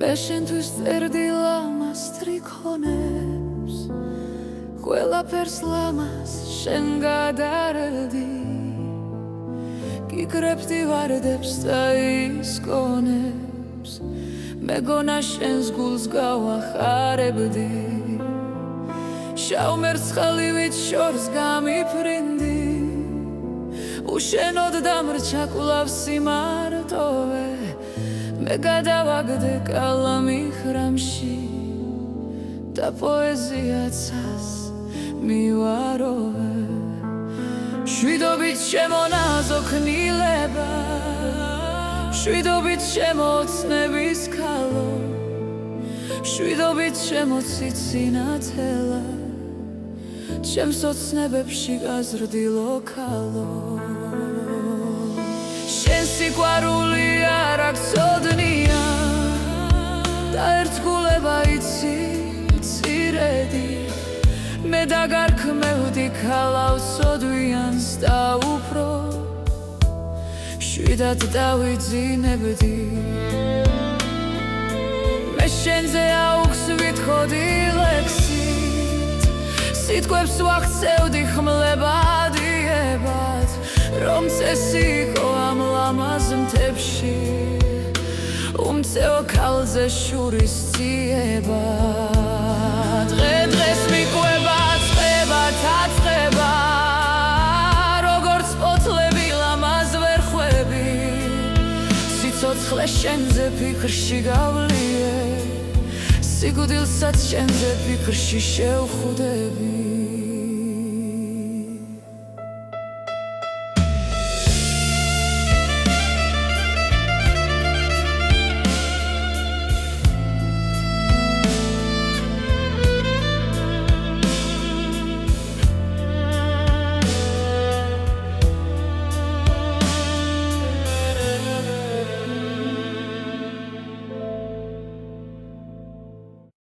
დღე შენთვის წერდი ლამას ტრიქონებს ყველაფერს ლამას შენ გადარდი გიკრებდი ვარდებს და ის კონებს მეგონა შენს გულს გავახარებდი შავ მერცხალივით შორს გამიფრინდი უშენოდ დამრჩა კვლავ სიმარტოვე მე გადავაგდე კალამი ხრამში და პოეზიაცას მივაროვე შვიდობით შემონაზოქნილება შვიდობით შემოცნების ქალო შვიდობით შემოციცინათელა ჩემს ოცნებებში გაზრდილო ქალო შენ სიყვარული არ აქცოდნია და ერთგულება იცი მცირედი მე დაგარქმევდი ქალავსოდვიანს და უფრო შვიდად დავიძინებდი მე შენზე აუქს ვითხოვდი ლექსით სიტყვებს ვახცევდი ხმლებადიებად რომ წესი იყო ამ ლამაზ მთებში უმცეო ქალზე შურის ძიება დღე-დღეს მიყვება წყება თაწყება როგორც პოთლები ლამაზ ვერხვები სიცოცხლე შენზე ფიქრში გავლიე სიკვდილსაც შენზე ფიქრში შევხვდები